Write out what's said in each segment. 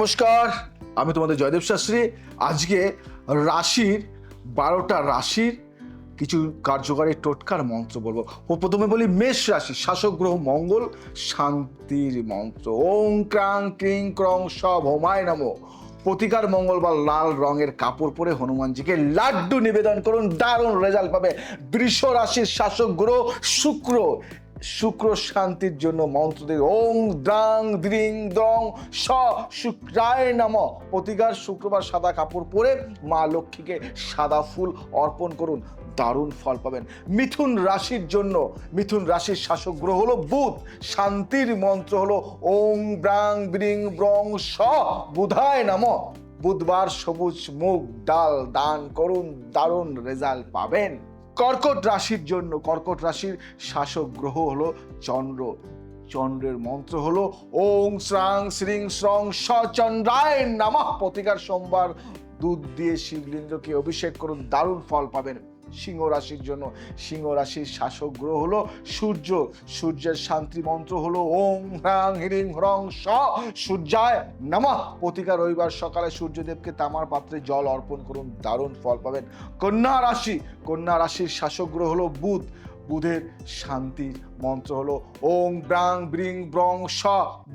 নমস্কার, আমি তোমাদের জয়দেব শাস্ত্রী। আজকে রাশির 12টা রাশির কিছু কার্যকারী টোটকার মন্ত্র বলবো। প্রথমে বলি মেষ রাশি, শাসক গ্রহ মঙ্গল, শান্তির মন্ত্র ওং ক্রাং ক্রিং ক্রং স ভৌমায় নমঃ। প্রতিকার মঙ্গলবার লাল রঙের কাপড় পরে হনুমানজিকে লাড্ডু নিবেদন করুন, দারুণ রেজাল্ট পাবে। বৃষ রাশির শাসক গ্রহ শুক্র, শুক্র শান্তির জন্য মন্ত্র দিন ওং দ্রাং দ্রিং দ্রং স শুক্রায় নমঃ। প্রতিকার শুক্রবার সাদা কাপড় পরে মা লক্ষ্মীকে সাদা ফুল অর্পণ করুন, দারুণ ফল পাবেন। মিথুন রাশির জন্য, মিথুন রাশির শাসক গ্রহ হলো বুধ, শান্তির মন্ত্র হলো ওং ব্রাং ব্রিং ব্রং স বুধায় নমঃ। বুধবার সবুজ মুগ ডাল দান করুন, দারুণ রেজাল্ট পাবেন। কর্কট রাশির জন্য, কর্কট রাশির শাসক গ্রহ হলো চন্দ্র, চন্দ্রের মন্ত্র হলো ওং শ্রাং শ্রিং শ্রং স চন্দ্রায় নমঃ। প্রতিকার সোমবার দুধ দিয়ে শিবলিঙ্গকে অভিষেক করুন, দারুণ ফল পাবেন। সিংহ রাশির জন্য, সিংহ রাশির শাসক গ্রহ হলো সূর্য, সূর্যের শান্তি মন্ত্র হলো ওং হ্রাং হ্রিং হ্রং স সূর্যায় নমঃ। প্রতিকার রবিবার সকালে সূর্যদেবকে তামার পাত্রে জল অর্পণ করুন, দারুণ ফল পাবেন। কন্যা রাশি, কন্যা রাশির শাসক গ্রহ হলো বুধ, বুধের শান্তির মন্ত্র হলো ওং ব্রাং ব্রিং ব্রং স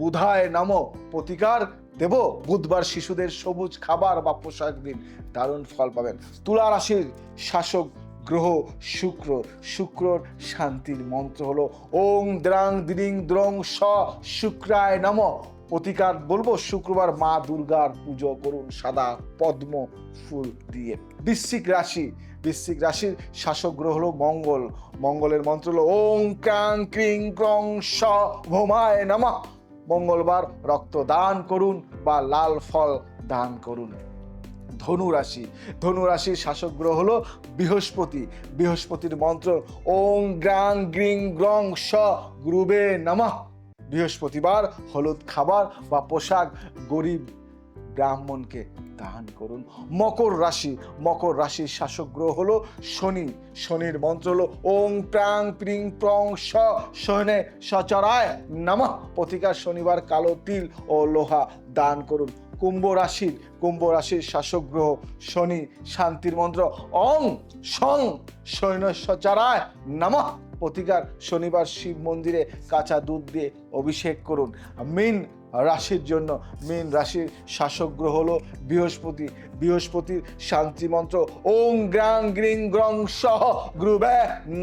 বুধায় নমঃ। প্রতিকার দেব বুধবার শিশুদের সবুজ খাবার বা পোশাক দিন, দারুণ ফল পাবেন। তুলা রাশির শাসক গ্রহ শুক্র, শুক্রর শান্তির মন্ত্র হলো ওং দ্রাং দ্রিং দ্রং স শুক্রায় নমঃ। প্রতিকার বলবো শুক্রবার মা দুর্গার পুজো করুন সাদা পদ্ম ফুল দিয়ে। বৃশ্চিক রাশি, বৃশ্চিক রাশির শাসক গ্রহ হলো মঙ্গল, মঙ্গলের মন্ত্র হলো ওং ক্রাং ক্রিং ক্রং স ভৌমায় নমঃ। মঙ্গলবার রক্ত দান করুন বা লাল ফল দান করুন। ধনু রাশি, ধনু রাশির শাসক গ্রহ হলো বৃহস্পতি, বৃহস্পতির মন্ত্র ওং গ্রাং গ্রিং গ্রং স গুরুবে নমঃ। বৃহস্পতিবার হলুদ খাবার বা পোশাক গরিব ব্রাহ্মণকে দান করুন। মকর রাশি, মকর রাশির শাসক গ্রহ হলো শনি, শনির মন্ত্র হলো ওং প্রাং প্রিং প্রং স শনে সচরায় নমঃ। প্রতিকার শনিবার কালো তিল ও লোহা দান করুন। কুম্ভ রাশির, কুম্ভ রাশির শাসক গ্রহ শনি, শান্তির মন্ত্র অং সং সৈন্য সচরায় নমঃ। প্রতিকার শনিবার শিব মন্দিরে কাঁচা দুধ দিয়ে অভিষেক করুন। মীন রাশির জন্য, মীন রাশির শাসক গ্রহ হলো বৃহস্পতি, বৃহস্পতির শান্তি মন্ত্র ওং গ্রাং গ্রিং গ্রং সহ গ্রুবে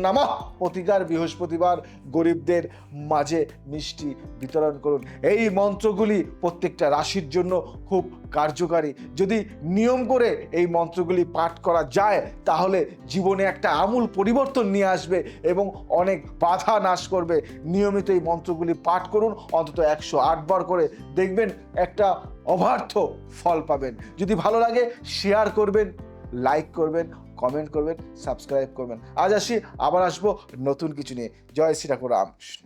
নমঃ। প্রতিকার বৃহস্পতিবার গরিবদের মাঝে মিষ্টি বিতরণ করুন। এই মন্ত্রগুলি প্রত্যেকটা রাশির জন্য খুব কার্যকারী। যদি নিয়ম করে এই মন্ত্রগুলি পাঠ করা যায় তাহলে জীবনে একটা আমূল পরিবর্তন নিয়ে আসবে এবং অনেক বাধা নাশ করবে। নিয়মিত এই মন্ত্রগুলি পাঠ করুন, অন্তত 108 বার করে, দেখবেন একটা অবার্থ ফল পাবেন। যদি ভালো লাগে শেয়ার করবেন, লাইক করবেন, কমেন্ট করবেন, সাবস্ক্রাইব করবেন। আজ আসি, আবার আসবো নতুন কিছু নিয়ে। জয় শ্রী ঠাকুর রামকৃষ্ণ।